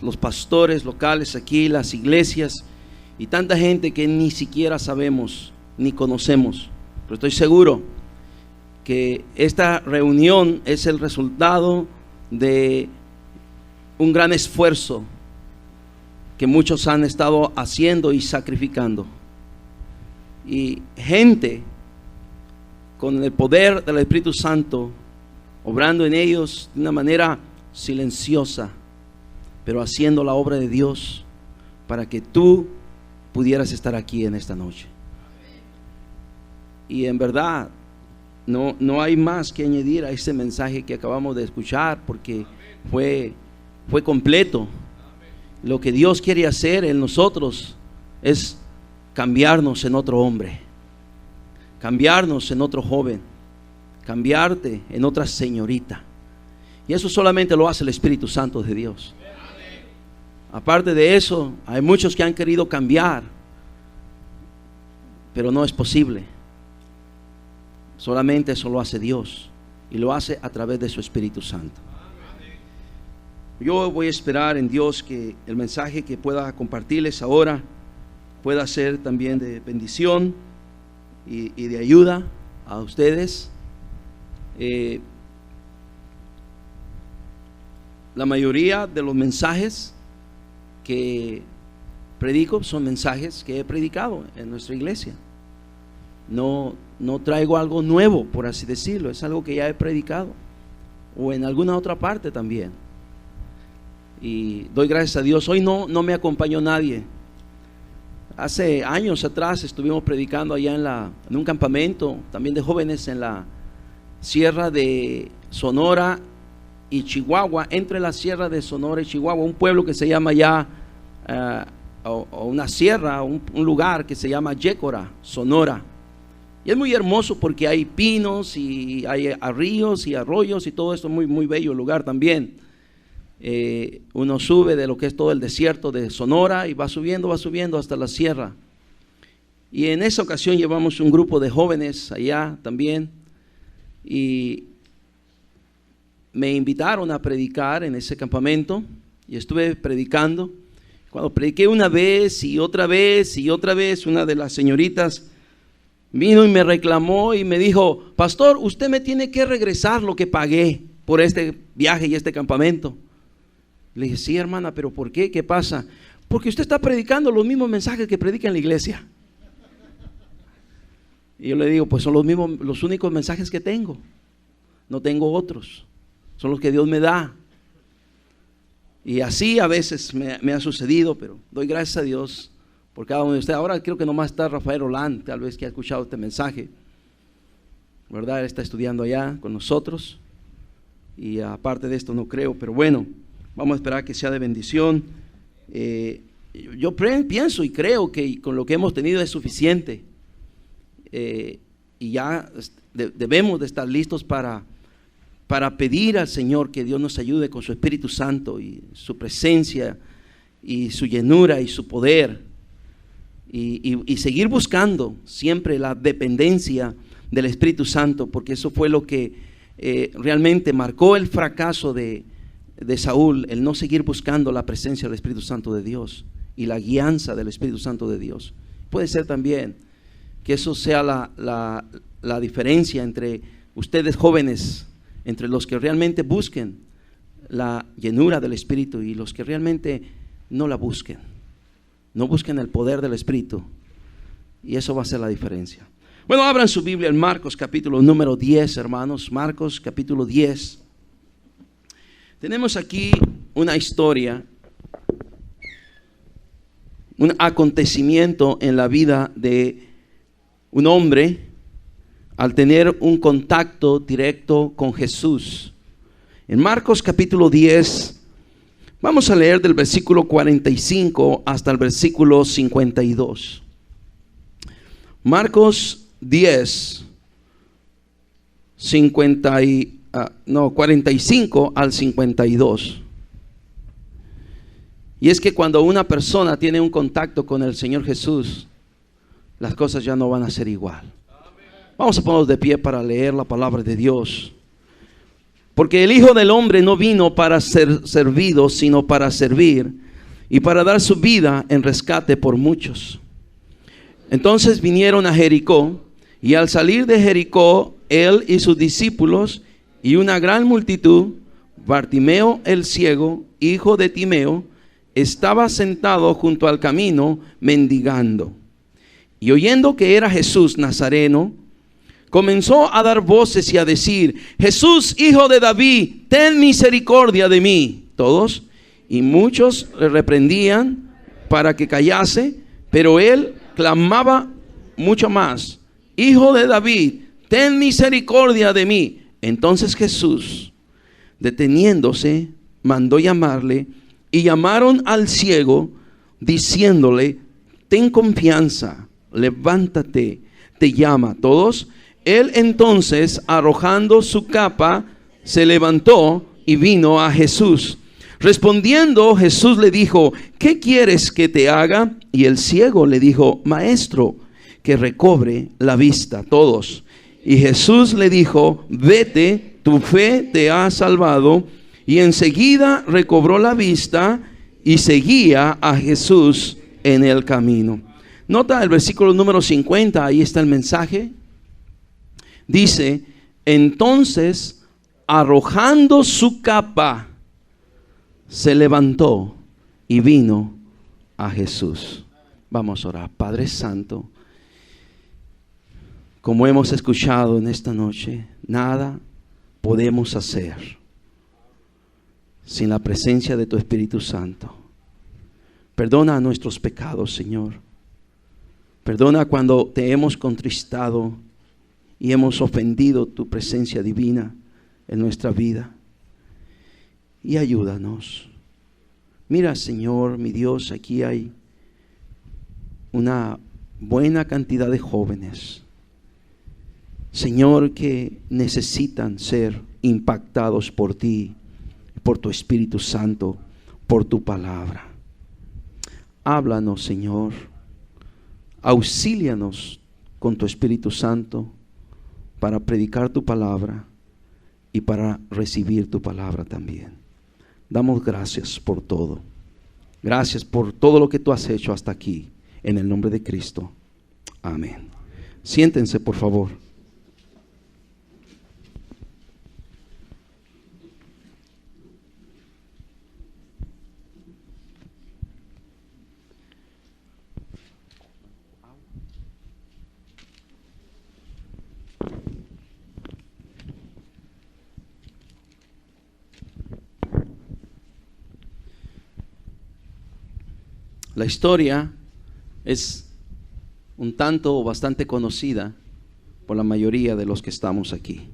los pastores locales aquí, las iglesias y tanta gente que ni siquiera sabemos ni conocemos. Pero estoy seguro que esta reunión es el resultado de un gran esfuerzo que muchos han estado haciendo y sacrificando. Y gente con el poder del Espíritu Santo obrando en ellos de una manera silenciosa, pero haciendo la obra de Dios para que tú pudieras estar aquí en esta noche. Y en verdad no hay más que añadir a ese mensaje que acabamos de escuchar, porque fue completo. Lo que Dios quiere hacer en nosotros es cambiarnos en otro hombre, cambiarnos en otro joven, cambiarte en otra señorita. Y eso solamente lo hace el Espíritu Santo de Dios. Aparte de eso, hay muchos que han querido cambiar, pero no es posible. Solamente eso lo hace Dios, y lo hace a través de su Espíritu Santo. Yo voy a esperar en Dios que el mensaje que pueda compartirles ahora pueda ser también de bendición y de ayuda a ustedes. La mayoría de los mensajes que predico son mensajes que he predicado en nuestra iglesia. No traigo algo nuevo, por así decirlo. Es algo que ya he predicado, o en alguna otra parte también. Y doy gracias a Dios. Hoy no me acompañó nadie. Hace años atrás estuvimos predicando allá en un campamento también de jóvenes en la sierra de Sonora y Chihuahua, entre la sierra de Sonora y Chihuahua, un pueblo que se llama ya, o una sierra, un lugar que se llama Yécora, Sonora. Y es muy hermoso porque hay pinos y hay ríos y arroyos y todo esto, muy, muy bello lugar también. Uno sube de lo que es todo el desierto de Sonora y va subiendo hasta la sierra. Y en esa ocasión llevamos un grupo de jóvenes allá también, y me invitaron a predicar en ese campamento, y estuve predicando. Cuando prediqué una vez y otra vez y otra vez, una de las señoritas vino y me reclamó y me dijo: pastor, usted me tiene que regresar lo que pagué por este viaje y este campamento. Le dije: sí, hermana, pero ¿por qué? ¿Qué pasa? Porque usted está predicando los mismos mensajes que predica en la iglesia. Y yo le digo: pues son los únicos mensajes que tengo. No tengo otros. Son los que Dios me da. Y así a veces me ha sucedido, pero doy gracias a Dios por cada uno de ustedes. Ahora creo que nomás está Rafael Holán, tal vez, que ha escuchado este mensaje, ¿verdad? Él está estudiando allá con nosotros. Y aparte de esto no creo, pero bueno, vamos a esperar que sea de bendición. Yo pienso y creo que con lo que hemos tenido es suficiente. Y ya debemos de estar listos para pedir al Señor que Dios nos ayude con su Espíritu Santo y su presencia y su llenura y su poder, y seguir buscando siempre la dependencia del Espíritu Santo, porque eso fue lo que realmente marcó el fracaso de Saúl, el no seguir buscando la presencia del Espíritu Santo de Dios y la guianza del Espíritu Santo de Dios. Puede ser también que eso sea la diferencia entre ustedes jóvenes, entre los que realmente busquen la llenura del Espíritu y los que realmente no la busquen. No busquen el poder del Espíritu, y eso va a ser la diferencia. Bueno, abran su Biblia en Marcos capítulo número 10, hermanos. Marcos capítulo 10. Tenemos aquí una historia, un acontecimiento en la vida de un hombre al tener un contacto directo con Jesús. En Marcos capítulo 10, vamos a leer del versículo 45 hasta el versículo 52. Marcos 10, 45 al 52. Y es que cuando una persona tiene un contacto con el Señor Jesús, las cosas ya no van a ser igual. Vamos a ponernos de pie para leer la palabra de Dios. Porque el Hijo del Hombre no vino para ser servido, sino para servir y para dar su vida en rescate por muchos. Entonces vinieron a Jericó, y al salir de Jericó, él y sus discípulos y una gran multitud, Bartimeo el ciego, hijo de Timeo, estaba sentado junto al camino mendigando. Y oyendo que era Jesús Nazareno, comenzó a dar voces y a decir: Jesús, hijo de David, ten misericordia de mí. Todos, y muchos le reprendían para que callase, pero él clamaba mucho más: Hijo de David, ten misericordia de mí. Entonces Jesús, deteniéndose, mandó llamarle, y llamaron al ciego, diciéndole: ten confianza, levántate, te llama. Todos. Él entonces, arrojando su capa, se levantó y vino a Jesús. Respondiendo, Jesús le dijo: ¿qué quieres que te haga? Y el ciego le dijo: Maestro, que recobre la vista. Todos. Y Jesús le dijo: vete, tu fe te ha salvado. Y enseguida recobró la vista y seguía a Jesús en el camino. Nota el versículo número 50, ahí está el mensaje. Dice: entonces, arrojando su capa, se levantó y vino a Jesús. Vamos a orar. Padre Santo, como hemos escuchado en esta noche, nada podemos hacer sin la presencia de tu Espíritu Santo. Perdona nuestros pecados, Señor. Perdona cuando te hemos contristado y hemos ofendido tu presencia divina en nuestra vida. Y ayúdanos. Mira, Señor, mi Dios, aquí hay una buena cantidad de jóvenes, Señor, que necesitan ser impactados por ti, por tu Espíritu Santo, por tu palabra. Háblanos, Señor. Auxílianos con tu Espíritu Santo para predicar tu palabra y para recibir tu palabra también. Damos gracias por todo. Gracias por todo lo que tú has hecho hasta aquí. En el nombre de Cristo. Amén. Siéntense, por favor. La historia es un tanto o bastante conocida por la mayoría de los que estamos aquí.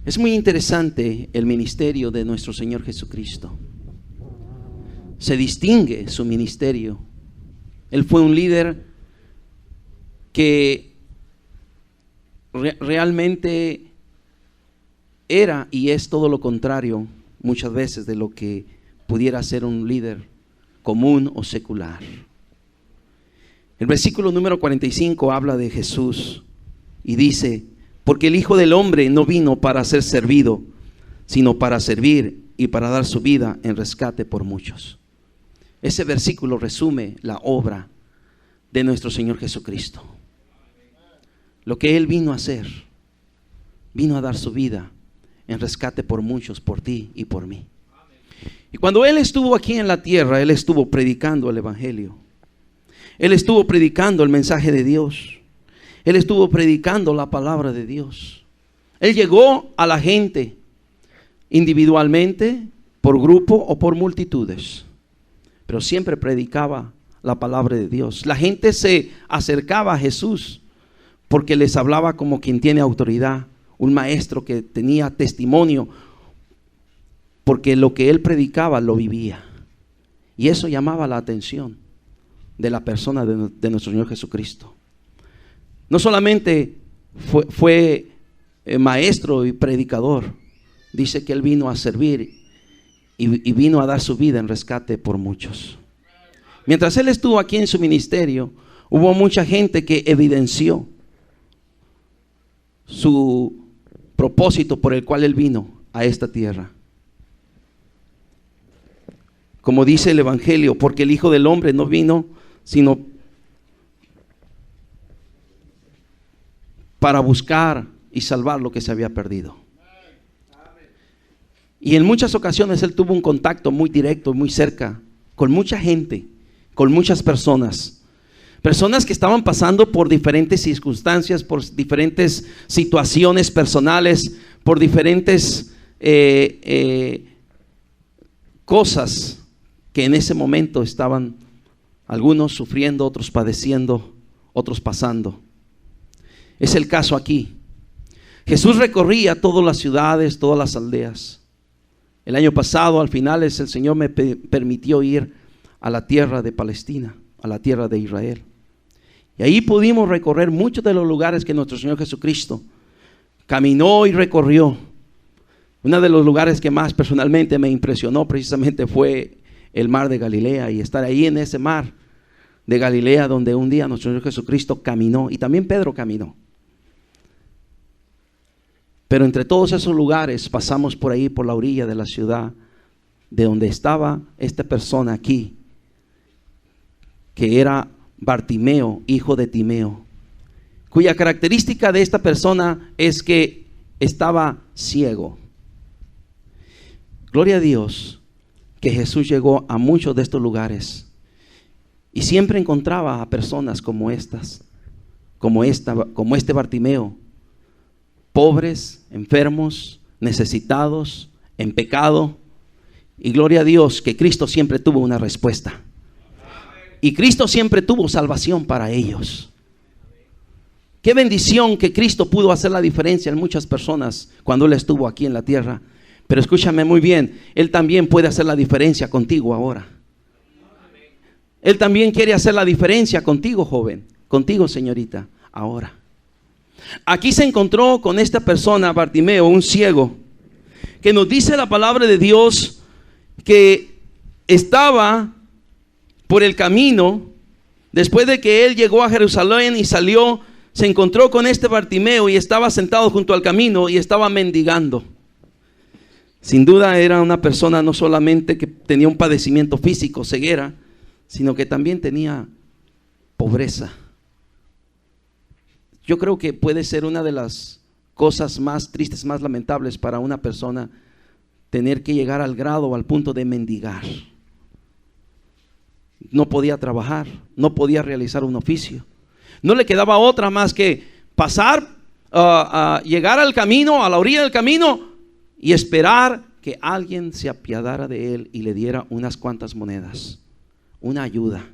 Es muy interesante el ministerio de nuestro Señor Jesucristo. Se distingue su ministerio. Él fue un líder que realmente era y es todo lo contrario muchas veces de lo que pudiera ser un líder común o secular. El versículo número 45 habla de Jesús y dice: porque el Hijo del Hombre no vino para ser servido, sino para servir y para dar su vida en rescate por muchos. Ese versículo resume la obra de nuestro Señor Jesucristo. Lo que Él vino a hacer, vino a dar su vida en rescate por muchos, por ti y por mí. Y cuando Él estuvo aquí en la tierra, Él estuvo predicando el Evangelio. Él estuvo predicando el mensaje de Dios. Él estuvo predicando la palabra de Dios. Él llegó a la gente individualmente, por grupo o por multitudes, pero siempre predicaba la palabra de Dios. La gente se acercaba a Jesús porque les hablaba como quien tiene autoridad, un maestro que tenía testimonio, porque lo que él predicaba lo vivía. Y eso llamaba la atención de la persona de nuestro Señor Jesucristo. No solamente fue maestro y predicador, dice que él vino a servir y vino a dar su vida en rescate por muchos. Mientras él estuvo aquí en su ministerio, hubo mucha gente que evidenció su propósito por el cual Él vino a esta tierra. Como dice el Evangelio, porque el Hijo del Hombre no vino sino para buscar y salvar lo que se había perdido. Y en muchas ocasiones Él tuvo un contacto muy directo, muy cerca, con mucha gente, con muchas personas. Personas que estaban pasando por diferentes circunstancias, por diferentes situaciones personales, por diferentes cosas que en ese momento estaban algunos sufriendo, otros padeciendo, otros pasando. Es el caso aquí. Jesús recorría todas las ciudades, todas las aldeas. El año pasado, al final, el Señor me permitió ir a la tierra de Palestina, a la tierra de Israel. Y ahí pudimos recorrer muchos de los lugares que nuestro Señor Jesucristo caminó y recorrió. Uno de los lugares que más personalmente me impresionó precisamente fue el mar de Galilea, y estar ahí en ese mar de Galilea donde un día nuestro Señor Jesucristo caminó, y también Pedro caminó. Pero entre todos esos lugares pasamos por ahí, por la orilla de la ciudad de donde estaba esta persona aquí, que era Bartimeo, hijo de Timeo, cuya característica de esta persona es que estaba ciego. Gloria a Dios que Jesús llegó a muchos de estos lugares y siempre encontraba a personas como estas, como este Bartimeo, pobres, enfermos, necesitados, en pecado. Y gloria a Dios que Cristo siempre tuvo una respuesta. Y Cristo siempre tuvo salvación para ellos. Qué bendición que Cristo pudo hacer la diferencia en muchas personas cuando Él estuvo aquí en la tierra. Pero escúchame muy bien, Él también puede hacer la diferencia contigo ahora. Él también quiere hacer la diferencia contigo, joven, contigo, señorita, ahora. Aquí se encontró con esta persona, Bartimeo, un ciego, que nos dice la palabra de Dios que estaba por el camino. Después de que él llegó a Jerusalén y salió, se encontró con este Bartimeo y estaba sentado junto al camino y estaba mendigando. Sin duda era una persona no solamente que tenía un padecimiento físico, ceguera, sino que también tenía pobreza. Yo creo que puede ser una de las cosas más tristes, más lamentables para una persona, tener que llegar al grado o al punto de mendigar. No podía trabajar, no podía realizar un oficio. No le quedaba otra más que pasar, llegar al camino, a la orilla del camino, y esperar que alguien se apiadara de él y le diera unas cuantas monedas, una ayuda.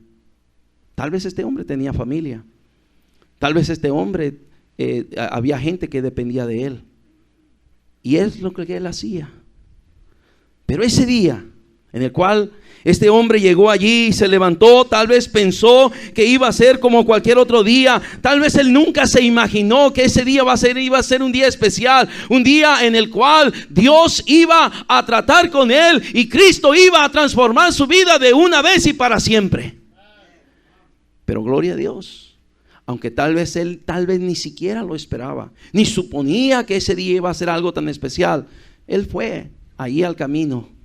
Tal vez este hombre tenía familia. Tal vez este hombre, había gente que dependía de él. Y es lo que él hacía. Pero ese día en el cual este hombre llegó allí y se levantó, tal vez pensó que iba a ser como cualquier otro día. Tal vez él nunca se imaginó que ese día iba a ser un día especial, un día en el cual Dios iba a tratar con él y Cristo iba a transformar su vida de una vez y para siempre. Pero gloria a Dios, aunque tal vez él ni siquiera lo esperaba, ni suponía que ese día iba a ser algo tan especial, él fue ahí al camino.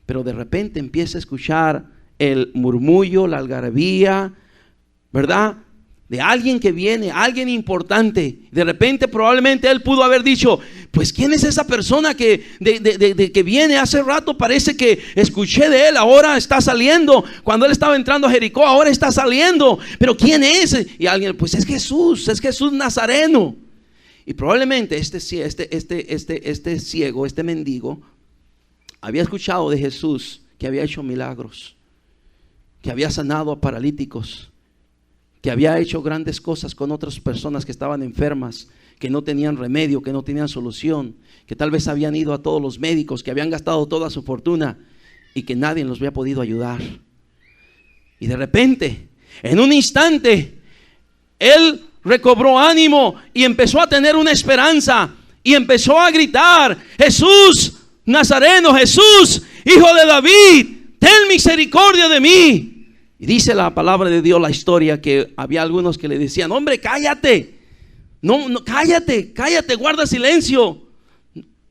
Pero de repente empieza a escuchar el murmullo, la algarabía, ¿verdad? De alguien que viene, alguien importante. De repente probablemente él pudo haber dicho: pues ¿quién es esa persona que viene? Hace rato parece que escuché de él, ahora está saliendo. Cuando él estaba entrando a Jericó, ahora está saliendo. Pero ¿quién es? Y alguien: pues es Jesús Nazareno. Y probablemente este ciego, este mendigo, había escuchado de Jesús que había hecho milagros, que había sanado a paralíticos, que había hecho grandes cosas con otras personas que estaban enfermas, que no tenían remedio, que no tenían solución, que tal vez habían ido a todos los médicos, que habían gastado toda su fortuna y que nadie los había podido ayudar. Y de repente, en un instante, él recobró ánimo y empezó a tener una esperanza y empezó a gritar: Jesús Nazareno, Jesús, hijo de David, ten misericordia de mí. Y dice la palabra de Dios, la historia, que había algunos que le decían: hombre, cállate, No, cállate, guarda silencio.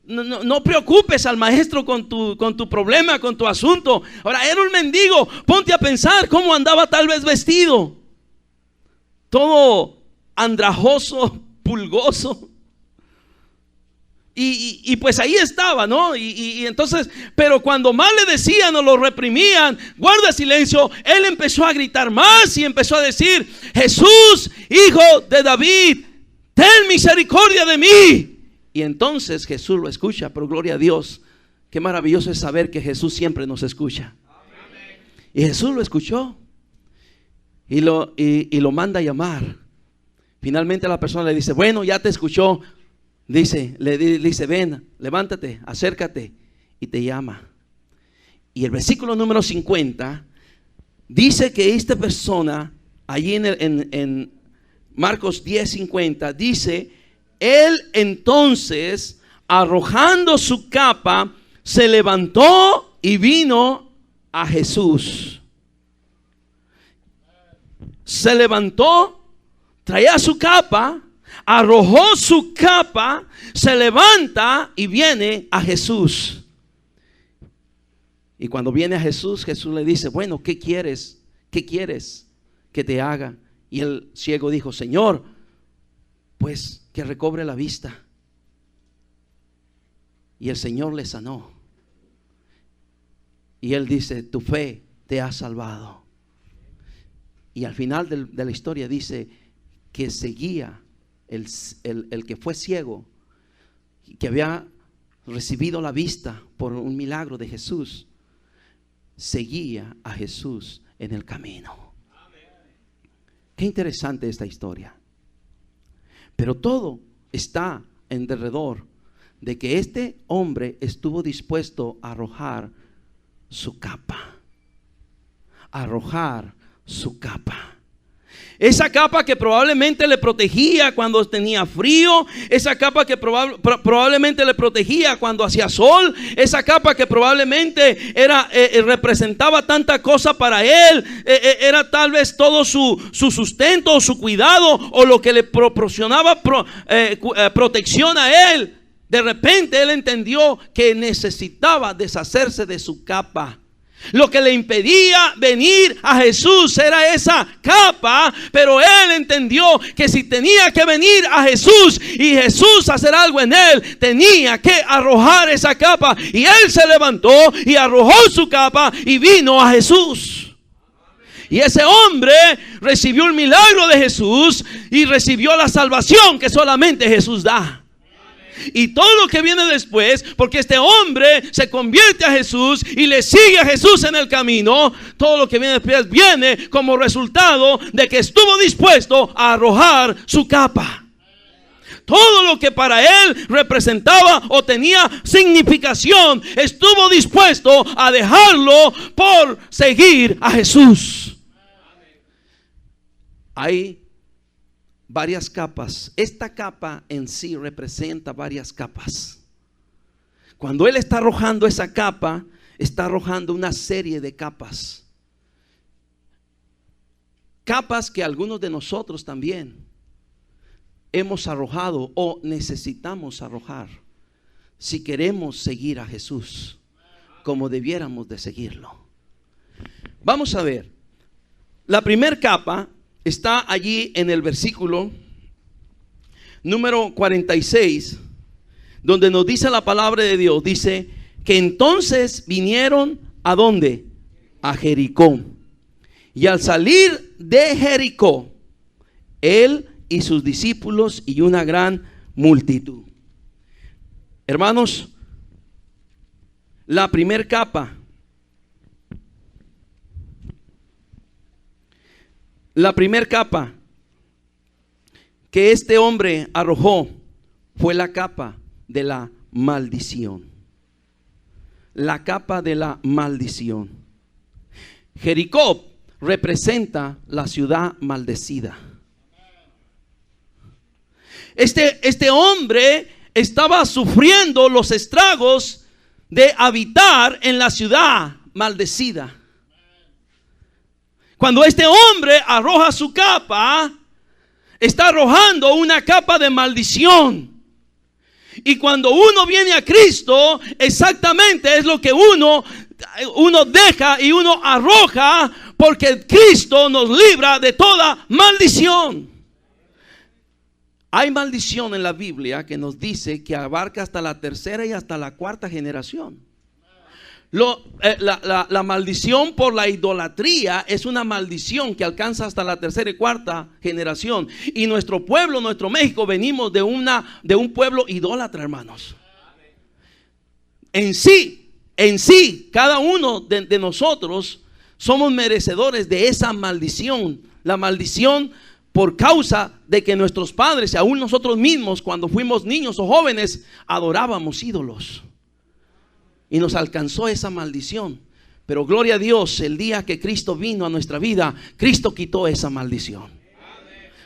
No preocupes al maestro con tu problema, con tu asunto. Ahora, era un mendigo. Ponte a pensar cómo andaba tal vez vestido. Todo andrajoso, pulgoso. Y pues ahí estaba, ¿no? Y entonces, pero cuando más le decían o lo reprimían, guarda silencio, él empezó a gritar más y empezó a decir: Jesús, hijo de David, ten misericordia de mí. Y entonces Jesús lo escucha, pero gloria a Dios. Qué maravilloso es saber que Jesús siempre nos escucha. Y Jesús lo escuchó y lo manda a llamar. Finalmente la persona le dice: bueno, ya te escuchó. Le dice: ven, levántate, acércate. Y te llama. Y el versículo número 50 dice que esta persona, allí en Marcos 10:50, dice: él entonces, arrojando su capa, se levantó y vino a Jesús. Se levantó, traía su capa, arrojó su capa, se levanta y viene a Jesús. Y cuando viene a Jesús, Jesús le dice: bueno, ¿qué quieres? ¿Qué quieres que te haga? Y el ciego dijo: Señor, pues que recobre la vista. Y el Señor le sanó. Y él dice: tu fe te ha salvado. Y al final de la historia dice que seguía el que fue ciego, que había recibido la vista por un milagro de Jesús, seguía a Jesús en el camino. Qué interesante esta historia. Pero todo está en derredor de que este hombre estuvo dispuesto a arrojar su capa. Arrojar su capa. Esa capa que probablemente le protegía cuando tenía frío. Esa capa que probablemente le protegía cuando hacía sol. Esa capa que probablemente representaba tanta cosa para él. Era tal vez todo su sustento, su cuidado, o lo que le proporcionaba protección a él. De repente él entendió que necesitaba deshacerse de su capa. Lo que le impedía venir a Jesús era esa capa, pero él entendió que si tenía que venir a Jesús y Jesús hacer algo en él, tenía que arrojar esa capa. Y él se levantó y arrojó su capa y vino a Jesús. Y ese hombre recibió el milagro de Jesús y recibió la salvación que solamente Jesús da. Y todo lo que viene después, porque este hombre se convierte a Jesús y le sigue a Jesús en el camino, todo lo que viene después viene como resultado de que estuvo dispuesto a arrojar su capa. Todo lo que para él representaba o tenía significación, estuvo dispuesto a dejarlo por seguir a Jesús. Hay varias capas. Esta capa en sí representa varias capas. Cuando él está arrojando esa capa, está arrojando una serie de capas. Capas que algunos de nosotros también hemos arrojado o necesitamos arrojar si queremos seguir a Jesús como debiéramos de seguirlo. Vamos a ver. La primera capa está allí en el versículo número 46, donde nos dice la palabra de Dios. Dice que entonces vinieron ¿a dónde? A Jericó. Y al salir de Jericó, él y sus discípulos y una gran multitud. Hermanos, la primera capa. La primera capa que este hombre arrojó fue la capa de la maldición. La capa de la maldición. Jericó representa la ciudad maldecida. Este hombre estaba sufriendo los estragos de habitar en la ciudad maldecida. Cuando este hombre arroja su capa, está arrojando una capa de maldición. Y cuando uno viene a Cristo, exactamente es lo que uno deja y uno arroja, porque Cristo nos libra de toda maldición. Hay maldición en la Biblia que nos dice que abarca hasta la tercera y hasta la cuarta generación. La maldición por la idolatría es una maldición que alcanza hasta la tercera y cuarta generación. Y nuestro pueblo, nuestro México, venimos de un pueblo idólatra, hermanos. En sí, cada uno de nosotros somos merecedores de esa maldición. La maldición por causa de que nuestros padres y aún nosotros mismos, cuando fuimos niños o jóvenes, adorábamos ídolos. Y nos alcanzó esa maldición. Pero gloria a Dios, el día que Cristo vino a nuestra vida, Cristo quitó esa maldición.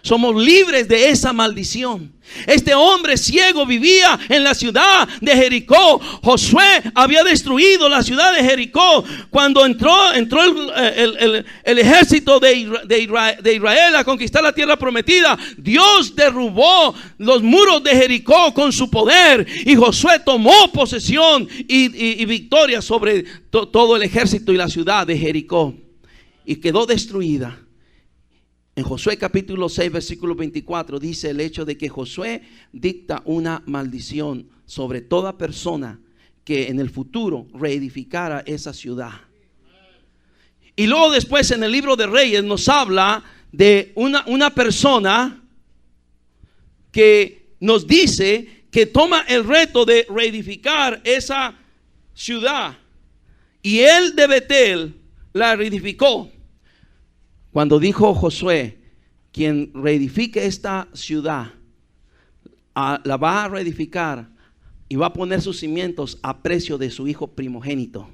Somos libres de esa maldición. Este hombre ciego vivía en la ciudad de Jericó. Josué había destruido la ciudad de Jericó. Cuando entró el ejército de Israel a conquistar la tierra prometida, Dios derrubó los muros de Jericó con su poder. Y Josué tomó posesión y victoria sobre todo el ejército y la ciudad de Jericó. Y quedó destruida. En Josué capítulo 6 versículo 24 dice el hecho de que Josué dicta una maldición sobre toda persona que en el futuro reedificara esa ciudad. Y luego después en el libro de Reyes nos habla de una persona que nos dice que toma el reto de reedificar esa ciudad. Y él de Betel la reedificó. Cuando dijo Josué, quien reedifique esta ciudad, la va a reedificar y va a poner sus cimientos a precio de su hijo primogénito.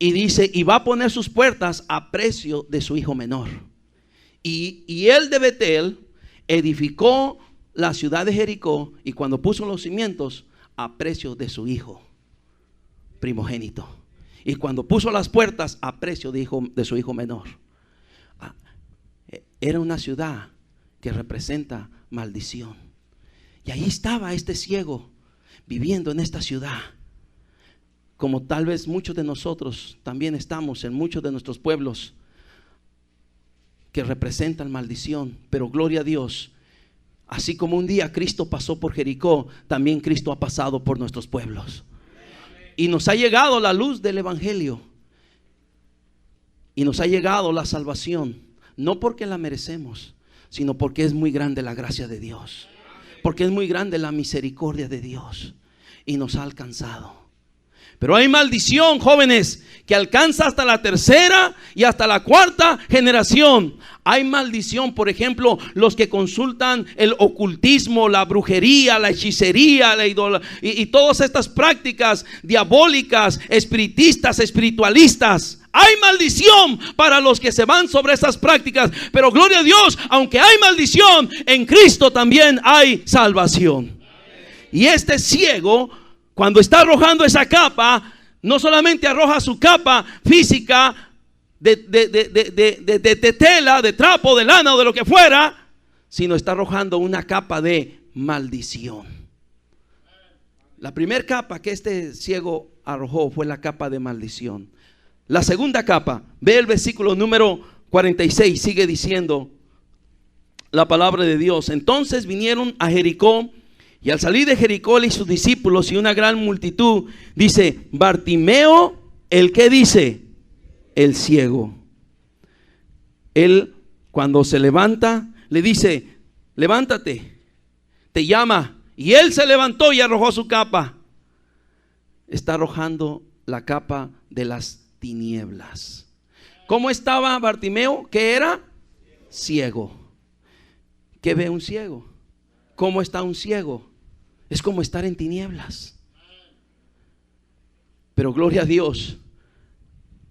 Y dice, y va a poner sus puertas a precio de su hijo menor. Y él de Betel edificó la ciudad de Jericó, y cuando puso los cimientos, a precio de su hijo primogénito. Y cuando puso las puertas, a precio de su hijo menor. Era una ciudad que representa maldición. Y ahí estaba este ciego viviendo en esta ciudad. Como tal vez muchos de nosotros también estamos en muchos de nuestros pueblos que representan maldición. Pero gloria a Dios, así como un día Cristo pasó por Jericó, también Cristo ha pasado por nuestros pueblos. Y nos ha llegado la luz del evangelio. Y nos ha llegado la salvación. No porque la merecemos, sino porque es muy grande la gracia de Dios. Porque es muy grande la misericordia de Dios. Y nos ha alcanzado. Pero hay maldición, jóvenes, que alcanza hasta la tercera y hasta la cuarta generación. Hay maldición, por ejemplo, los que consultan el ocultismo, la brujería, la hechicería, y todas estas prácticas diabólicas, espiritistas, espiritualistas. Hay maldición para los que se van sobre esas prácticas. Pero gloria a Dios, aunque hay maldición, en Cristo también hay salvación. Y este ciego, cuando está arrojando esa capa, no solamente arroja su capa física de tela, de trapo, de lana o de lo que fuera, sino está arrojando una capa de maldición. La primera capa que este ciego arrojó fue la capa de maldición. La segunda capa, ve el versículo número 46, sigue diciendo la palabra de Dios. Entonces vinieron a Jericó, y al salir de Jericó él y sus discípulos y una gran multitud, dice, Bartimeo, ¿el qué dice? El ciego. Él cuando se levanta, le dice, levántate, te llama. Y él se levantó y arrojó su capa. Está arrojando la capa de las tinieblas. ¿Cómo estaba Bartimeo? ¿Qué era? Ciego. ¿Qué ve un ciego? ¿Cómo está un ciego? Es como estar en tinieblas. Pero gloria a Dios,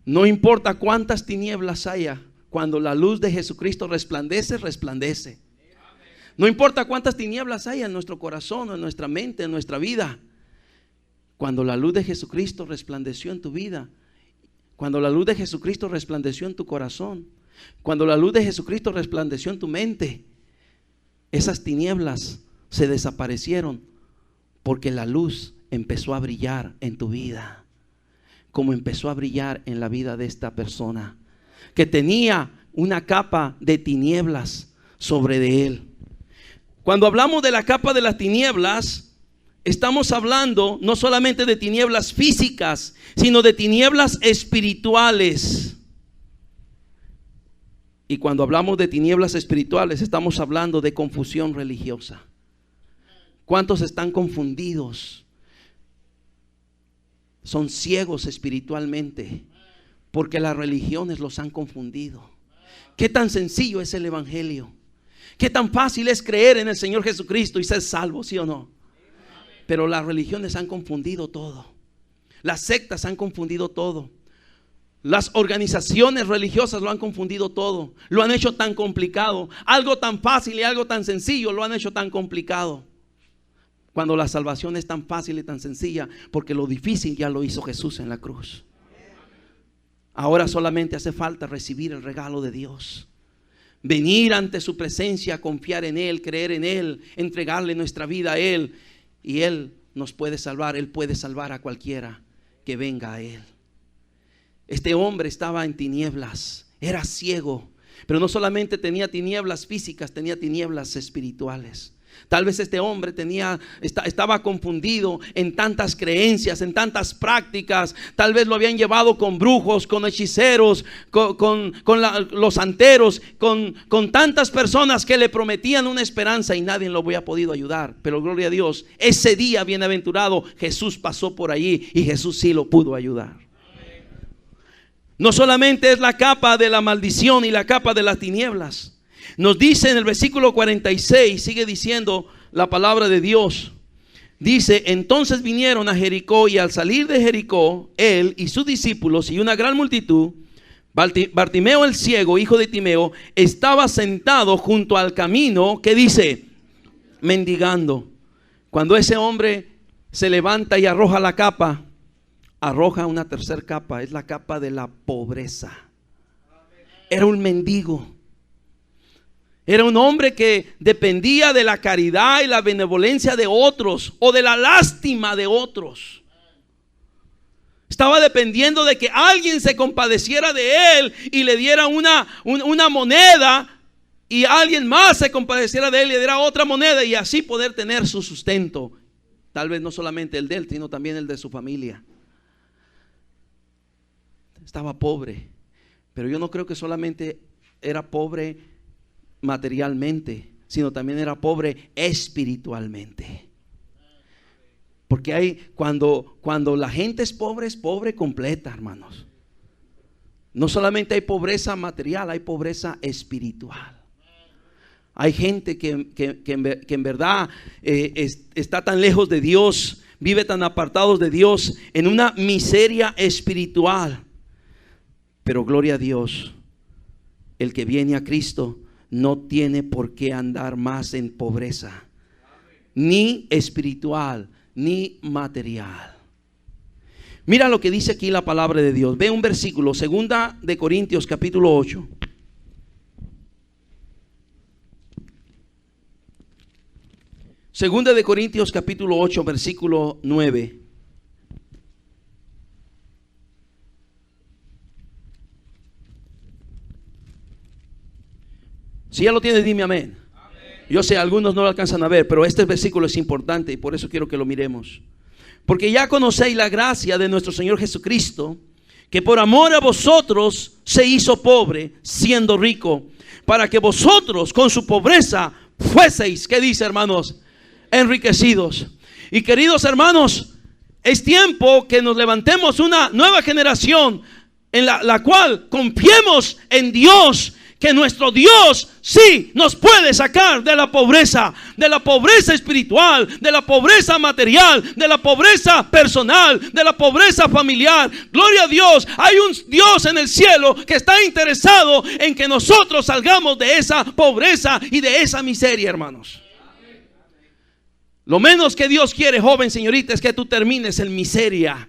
no importa cuántas tinieblas haya, cuando la luz de Jesucristo resplandece, resplandece. No importa cuántas tinieblas haya en nuestro corazón, en nuestra mente, en nuestra vida. Cuando la luz de Jesucristo resplandeció en tu vida, cuando la luz de Jesucristo resplandeció en tu corazón, cuando la luz de Jesucristo resplandeció en tu mente, esas tinieblas se desaparecieron porque la luz empezó a brillar en tu vida, como empezó a brillar en la vida de esta persona que tenía una capa de tinieblas sobre de él. Cuando hablamos de la capa de las tinieblas, estamos hablando no solamente de tinieblas físicas, sino de tinieblas espirituales. Y cuando hablamos de tinieblas espirituales, estamos hablando de confusión religiosa. ¿Cuántos están confundidos? Son ciegos espiritualmente porque las religiones los han confundido. ¿Qué tan sencillo es el evangelio? ¿Qué tan fácil es creer en el Señor Jesucristo y ser salvo, sí o no? Pero las religiones han confundido todo. Las sectas han confundido todo. Las organizaciones religiosas lo han confundido todo. Lo han hecho tan complicado. Algo tan fácil y algo tan sencillo lo han hecho tan complicado. Cuando la salvación es tan fácil y tan sencilla, porque lo difícil ya lo hizo Jesús en la cruz. Ahora solamente hace falta recibir el regalo de Dios. Venir ante su presencia, confiar en Él, creer en Él, entregarle nuestra vida a Él. Y Él nos puede salvar. Él puede salvar a cualquiera que venga a Él. Este hombre estaba en tinieblas, era ciego, pero no solamente tenía tinieblas físicas, tenía tinieblas espirituales. Tal vez este hombre estaba confundido en tantas creencias, en tantas prácticas. Tal vez lo habían llevado con brujos, con hechiceros, con los santeros, con tantas personas que le prometían una esperanza y nadie lo había podido ayudar. Pero gloria a Dios, ese día bienaventurado Jesús pasó por allí y Jesús sí lo pudo ayudar. No solamente es la capa de la maldición y la capa de las tinieblas. Nos dice en el versículo 46, sigue diciendo la palabra de Dios. Dice: entonces vinieron a Jericó, y al salir de Jericó, él y sus discípulos y una gran multitud, Bartimeo el ciego, hijo de Timeo, estaba sentado junto al camino, que dice, mendigando. Cuando ese hombre se levanta y arroja la capa, arroja una tercera capa, es la capa de la pobreza. Era un mendigo. Era un hombre que dependía de la caridad y la benevolencia de otros, o de la lástima de otros. Estaba dependiendo de que alguien se compadeciera de él y le diera una moneda, y alguien más se compadeciera de él y le diera otra moneda, y así poder tener su sustento. Tal vez no solamente el de él, sino también el de su familia. Estaba pobre, pero yo no creo que solamente era pobre materialmente, sino también era pobre espiritualmente. Porque cuando la gente es pobre completa, hermanos. No solamente hay pobreza material, hay pobreza espiritual. Hay gente que en verdad está tan lejos de Dios, vive tan apartados de Dios, en una miseria espiritual. Pero gloria a Dios, el que viene a Cristo no tiene por qué andar más en pobreza, ni espiritual, ni material. Mira lo que dice aquí la palabra de Dios. Ve un versículo, 2 de Corintios capítulo 8. Segunda de Corintios capítulo 8, versículo 9. Si ya lo tienes, dime amén. Yo sé, algunos no lo alcanzan a ver, pero este versículo es importante y por eso quiero que lo miremos. Porque ya conocéis la gracia de nuestro Señor Jesucristo, que por amor a vosotros se hizo pobre, siendo rico, para que vosotros con su pobreza fueseis, ¿qué dice, hermanos? Enriquecidos. Y queridos hermanos, es tiempo que nos levantemos una nueva generación en la cual confiemos en Dios, que nuestro Dios sí nos puede sacar de la pobreza espiritual, de la pobreza material, de la pobreza personal, de la pobreza familiar. Gloria a Dios, hay un Dios en el cielo que está interesado en que nosotros salgamos de esa pobreza y de esa miseria, hermanos. Lo menos que Dios quiere, joven, señorita, es que tú termines en miseria.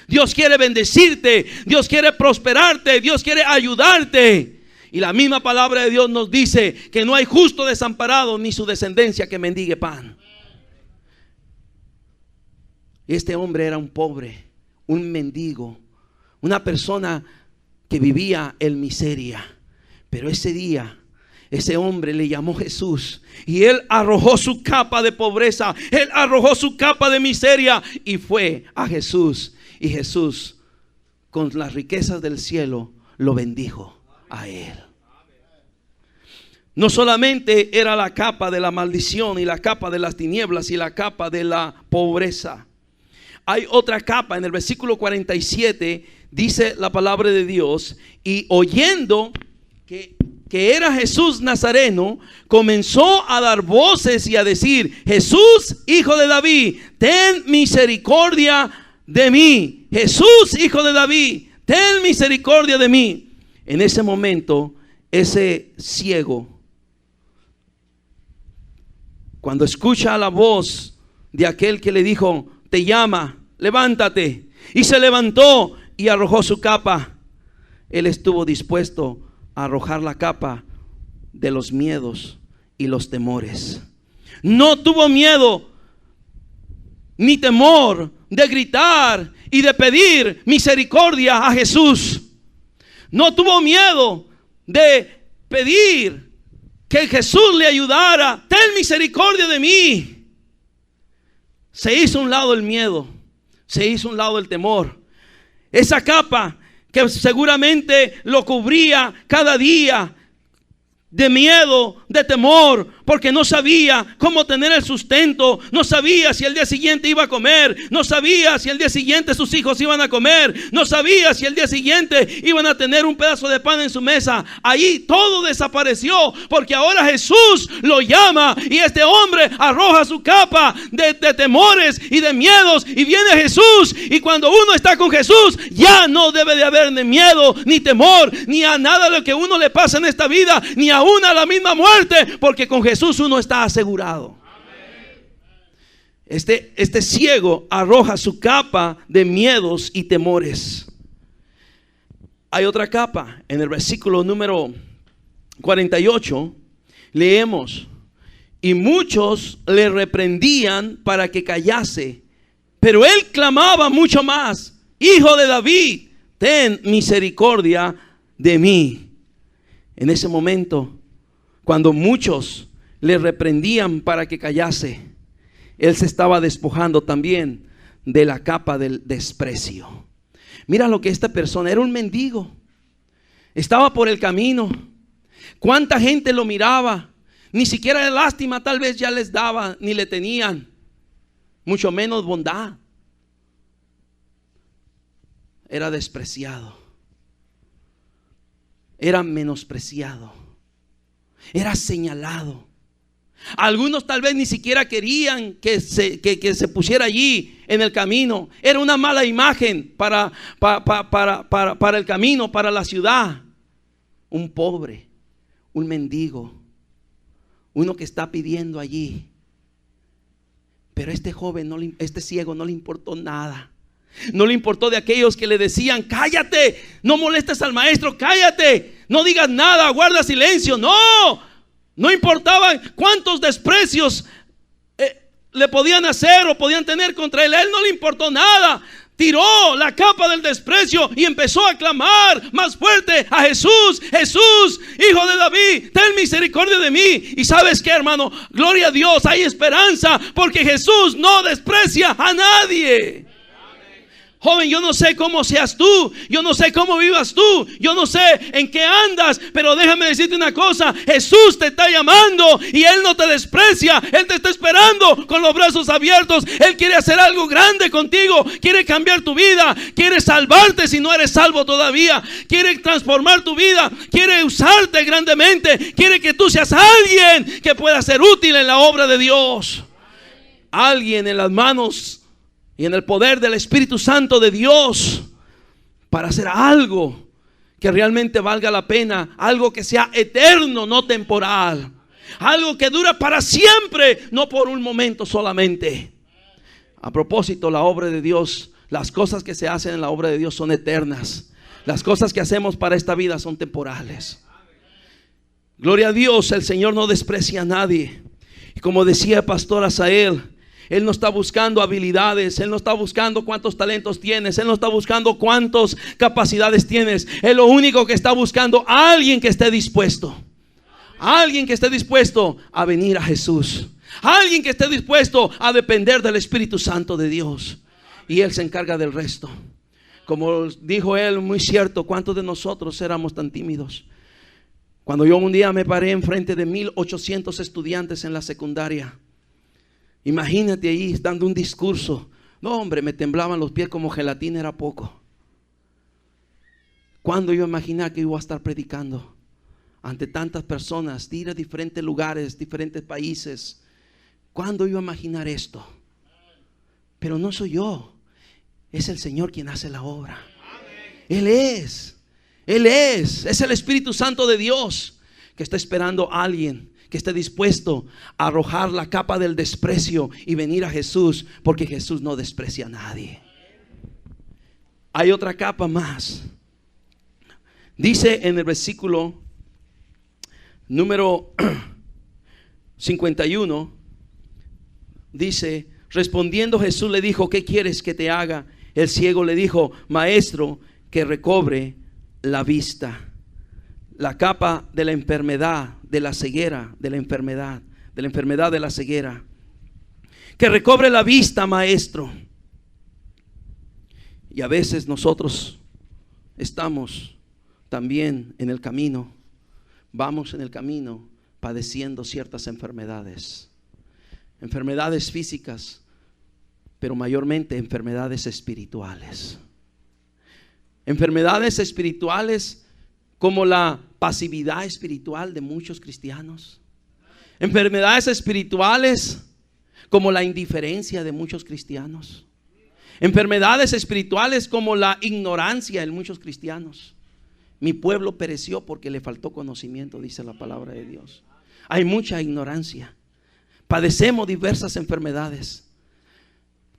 Dios quiere bendecirte, Dios quiere prosperarte, Dios quiere ayudarte. Y la misma palabra de Dios nos dice que no hay justo desamparado ni su descendencia que mendigue pan. Este hombre era un pobre, un mendigo, una persona que vivía en miseria. Pero ese día, ese hombre le llamó Jesús y él arrojó su capa de pobreza, él arrojó su capa de miseria y fue a Jesús. Y Jesús, con las riquezas del cielo, lo bendijo a él. No solamente era la capa de la maldición y la capa de las tinieblas y la capa de la pobreza. Hay otra capa. En el versículo 47 dice la palabra de Dios: y oyendo que era Jesús Nazareno, comenzó a dar voces y a decir: Jesús, hijo de David, ten misericordia de mí. Jesús, hijo de David, ten misericordia de mí. En ese momento, ese ciego, cuando escucha la voz de aquel que le dijo: te llama, levántate, y se levantó y arrojó su capa, él estuvo dispuesto a arrojar la capa de los miedos y los temores. No tuvo miedo ni temor de gritar y de pedir misericordia a Jesús. No tuvo miedo de pedir que Jesús le ayudara. Ten misericordia de mí. Se hizo a un lado el miedo, se hizo a un lado el temor. Esa capa que seguramente lo cubría cada día de miedo, de temor, porque no sabía cómo tener el sustento, no sabía si el día siguiente iba a comer, no sabía si el día siguiente sus hijos iban a comer, no sabía si el día siguiente iban a tener un pedazo de pan en su mesa. Ahí todo desapareció, porque ahora Jesús lo llama y este hombre arroja su capa de temores y de miedos y viene Jesús. Y cuando uno está con Jesús, ya no debe de haber ni miedo, ni temor, ni a nada de lo que uno le pasa en esta vida, ni aún a la misma muerte, porque con Jesús uno está asegurado. Este ciego arroja su capa de miedos y temores. Hay otra capa. En el versículo número 48 leemos: y muchos le reprendían para que callase, pero él clamaba mucho más: Hijo de David, ten misericordia de mí. En ese momento, cuando muchos le reprendían para que callase, él se estaba despojando también de la capa del desprecio. Mira lo que esta persona era: un mendigo, estaba por el camino. Cuánta gente lo miraba, ni siquiera de lástima tal vez ya les daba, ni le tenían, mucho menos bondad. Era despreciado, era menospreciado, era señalado. Algunos tal vez ni siquiera querían que se pusiera allí en el camino. Era una mala imagen para el camino, para la ciudad. Un pobre, un mendigo, uno que está pidiendo allí. Pero este joven, este ciego, no le importó nada. No le importó de aquellos que le decían: cállate, no molestes al maestro, cállate, no digas nada, guarda silencio. No importaba cuántos desprecios le podían hacer o podían tener contra él. A él no le importó nada. Tiró la capa del desprecio y empezó a clamar más fuerte a Jesús: Jesús, hijo de David, ten misericordia de mí. Y ¿sabes qué, hermano? Gloria a Dios, hay esperanza, porque Jesús no desprecia a nadie. Joven, yo no sé cómo seas tú, yo no sé cómo vivas tú, yo no sé en qué andas, pero déjame decirte una cosa: Jesús te está llamando y Él no te desprecia. Él te está esperando con los brazos abiertos. Él quiere hacer algo grande contigo, quiere cambiar tu vida, quiere salvarte si no eres salvo todavía, quiere transformar tu vida, quiere usarte grandemente, quiere que tú seas alguien que pueda ser útil en la obra de Dios, alguien en las manos y en el poder del Espíritu Santo de Dios, para hacer algo que realmente valga la pena, algo que sea eterno, no temporal, algo que dura para siempre, no por un momento solamente. A propósito, la obra de Dios, las cosas que se hacen en la obra de Dios son eternas. Las cosas que hacemos para esta vida son temporales. Gloria a Dios, el Señor no desprecia a nadie. Y como decía el pastor Asael, Él no está buscando habilidades, Él no está buscando cuántos talentos tienes, Él no está buscando cuántas capacidades tienes. Él lo único que está buscando, a alguien que esté dispuesto. A alguien que esté dispuesto a venir a Jesús. A alguien que esté dispuesto a depender del Espíritu Santo de Dios. Y Él se encarga del resto. Como dijo Él, muy cierto, ¿cuántos de nosotros éramos tan tímidos? Cuando yo un día me paré enfrente de 1800 estudiantes en la secundaria. Imagínate ahí dando un discurso. No, hombre, me temblaban los pies como gelatina, era poco. ¿Cuándo yo imaginé que iba a estar predicando ante tantas personas, ir a diferentes lugares, diferentes países? ¿Cuándo iba a imaginar esto? Pero no soy yo, es el Señor quien hace la obra. Él es el Espíritu Santo de Dios que está esperando a alguien que esté dispuesto a arrojar la capa del desprecio y venir a Jesús, porque Jesús no desprecia a nadie. Hay otra capa más. Dice en el versículo número 51, dice: respondiendo Jesús le dijo, ¿qué quieres que te haga? El ciego le dijo, maestro, que recobre la vista. La capa de la enfermedad, de la ceguera, de la enfermedad de la ceguera. Que recobre la vista, maestro. Y a veces nosotros estamos también en el camino. Vamos en el camino padeciendo ciertas enfermedades. Enfermedades físicas, pero mayormente enfermedades espirituales. Enfermedades espirituales como la pasividad espiritual de muchos cristianos. Enfermedades espirituales como la indiferencia de muchos cristianos. Enfermedades espirituales como la ignorancia en muchos cristianos. Mi pueblo pereció porque le faltó conocimiento, dice la palabra de Dios. Hay mucha ignorancia. Padecemos diversas enfermedades.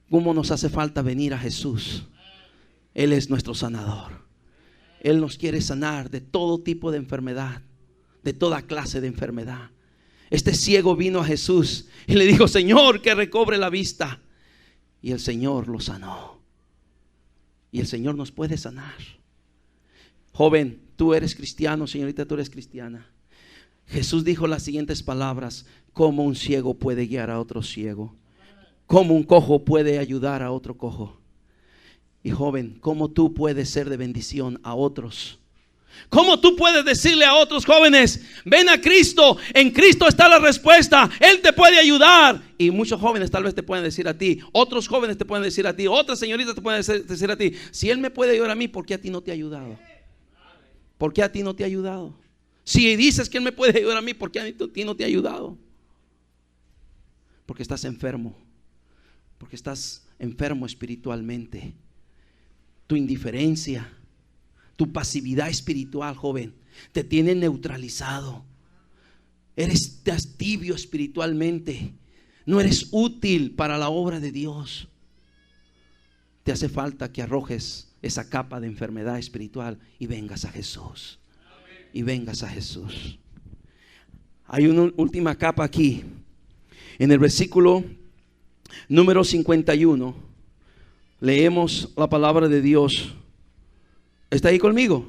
¿Cómo nos hace falta venir a Jesús? Él es nuestro sanador. Él nos quiere sanar de todo tipo de enfermedad, de toda clase de enfermedad. Este ciego vino a Jesús y le dijo, Señor, que recobre la vista. Y el Señor lo sanó. Y el Señor nos puede sanar. Joven, tú eres cristiano, señorita, tú eres cristiana. Jesús dijo las siguientes palabras: ¿cómo un ciego puede guiar a otro ciego? ¿Cómo un cojo puede ayudar a otro cojo? Y joven, ¿cómo tú puedes ser de bendición a otros? ¿Cómo tú puedes decirle a otros jóvenes, ven a Cristo, en Cristo está la respuesta, Él te puede ayudar? Y muchos jóvenes tal vez te pueden decir a ti, otros jóvenes te pueden decir a ti, otras señoritas te pueden decir a ti, si Él me puede ayudar a mí, ¿por qué a ti no te ha ayudado? ¿Por qué a ti no te ha ayudado? Si dices que Él me puede ayudar a mí, ¿por qué a ti no te ha ayudado? Porque estás enfermo. Porque estás enfermo espiritualmente. Tu indiferencia, tu pasividad espiritual, joven, te tiene neutralizado. Eres tibio espiritualmente. No eres útil para la obra de Dios. Te hace falta que arrojes esa capa de enfermedad espiritual y vengas a Jesús. Y vengas a Jesús. Hay una última capa aquí. En el versículo número 51 leemos la palabra de Dios. ¿Está ahí conmigo?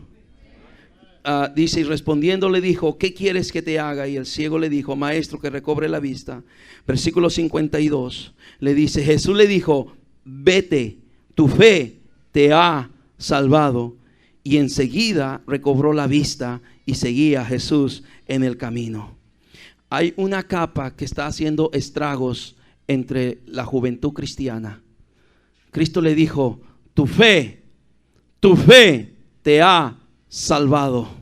Dice, y respondiendo le dijo, ¿qué quieres que te haga? Y el ciego le dijo, maestro, que recobre la vista. Versículo 52 le dice, Jesús le dijo, vete, tu fe te ha salvado. Y enseguida recobró la vista y seguía a Jesús en el camino. Hay una capa que está haciendo estragos entre la juventud cristiana. Cristo le dijo, tu fe te ha salvado.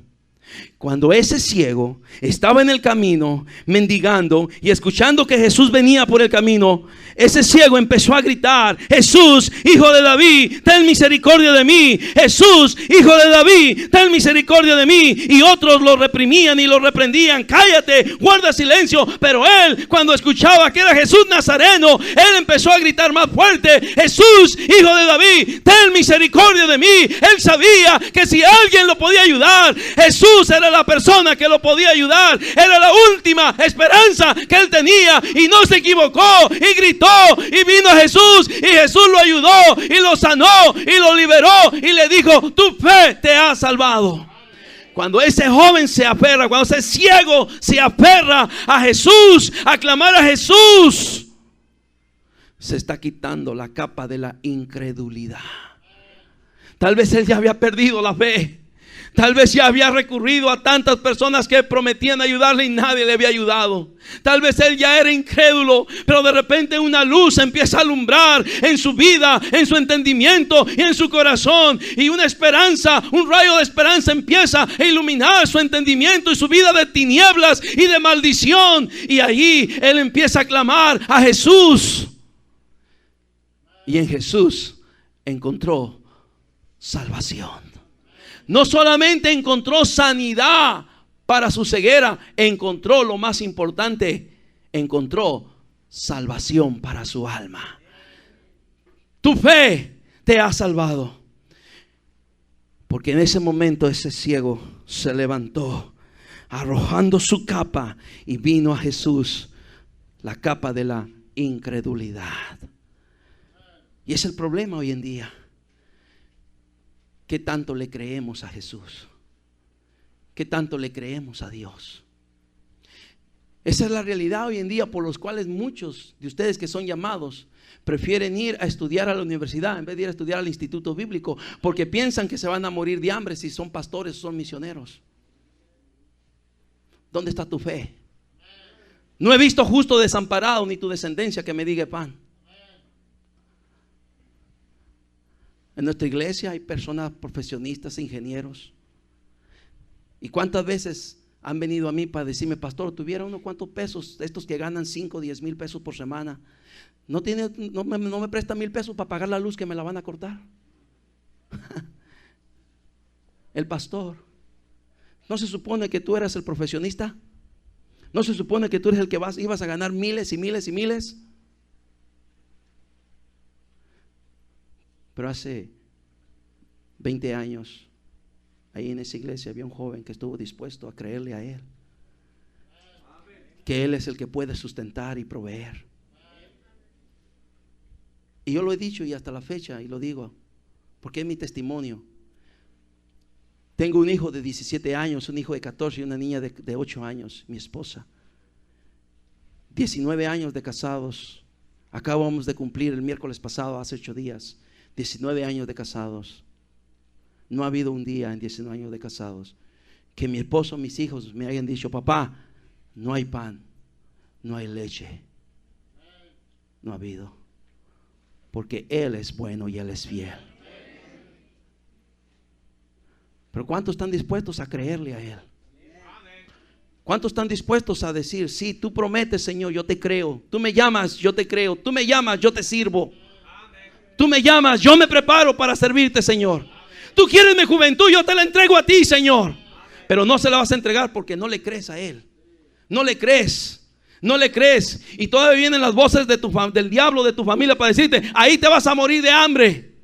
Cuando ese ciego estaba en el camino mendigando y escuchando que Jesús venía por el camino, ese ciego empezó a gritar, Jesús, hijo de David, ten misericordia de mí. Jesús, hijo de David, ten misericordia de mí. Y otros lo reprimían y lo reprendían, cállate, guarda silencio. Pero él, cuando escuchaba que era Jesús Nazareno, él empezó a gritar más fuerte, Jesús, hijo de David, ten misericordia de mí. Él sabía que si alguien lo podía ayudar, Jesús era era la persona que lo podía ayudar. Era la última esperanza que él tenía. Y no se equivocó. Y gritó. Y vino a Jesús. Y Jesús lo ayudó. Y lo sanó. Y lo liberó. Y le dijo: tu fe te ha salvado. Cuando ese joven se aferra, cuando ese ciego se aferra a Jesús, a clamar a Jesús, se está quitando la capa de la incredulidad. Tal vez él ya había perdido la fe. Tal vez ya había recurrido a tantas personas que prometían ayudarle y nadie le había ayudado. Tal vez él ya era incrédulo, pero de repente una luz empieza a alumbrar en su vida, en su entendimiento y en su corazón. Y una esperanza, un rayo de esperanza empieza a iluminar su entendimiento y su vida de tinieblas y de maldición. Y allí él empieza a clamar a Jesús. Y en Jesús encontró salvación. No solamente encontró sanidad para su ceguera, encontró lo más importante, encontró salvación para su alma. Tu fe te ha salvado. Porque en ese momento ese ciego se levantó, arrojando su capa, y vino a Jesús, la capa de la incredulidad. Y es el problema hoy en día. ¿Qué tanto le creemos a Jesús? ¿Qué tanto le creemos a Dios? Esa es la realidad hoy en día, por los cuales muchos de ustedes que son llamados prefieren ir a estudiar a la universidad en vez de ir a estudiar al instituto bíblico, porque piensan que se van a morir de hambre si son pastores o son misioneros. ¿Dónde está tu fe? No he visto justo desamparado, ni tu descendencia que me diga pan. En nuestra iglesia hay personas profesionistas, ingenieros. ¿Y cuántas veces han venido a mí para decirme: pastor, tuviera unos cuantos pesos, estos que ganan 5 o 10 mil pesos por semana, no me presta 1,000 pesos para pagar la luz que me la van a cortar? El pastor, ¿no se supone que tú eras el profesionista? ¿No se supone que tú eres el que ibas a ganar miles y miles y miles? Pero hace 20 años, ahí en esa iglesia había un joven que estuvo dispuesto a creerle a él, que él es el que puede sustentar y proveer. Y yo lo he dicho y hasta la fecha, y lo digo porque es mi testimonio. Tengo un hijo de 17 años, un hijo de 14 y una niña de 8 años, mi esposa. 19 años de casados. Acabamos de cumplir el miércoles pasado, hace 8 días, 19 años de casados. No ha habido un día en 19 años de casados que mi esposo, mis hijos me hayan dicho: papá, no hay pan, no hay leche. No ha habido. Porque Él es bueno y Él es fiel. Pero ¿cuántos están dispuestos a creerle a Él? ¿Cuántos están dispuestos a decir: sí, tú prometes, Señor, yo te creo. Tú me llamas, yo te creo. Tú me llamas, yo te sirvo. Tú me llamas, yo me preparo para servirte, Señor. Tú quieres mi juventud, yo te la entrego a ti, Señor. Pero no se la vas a entregar porque no le crees a Él. No le crees. No le crees. Y todavía vienen las voces del diablo de tu familia para decirte: ahí te vas a morir de hambre.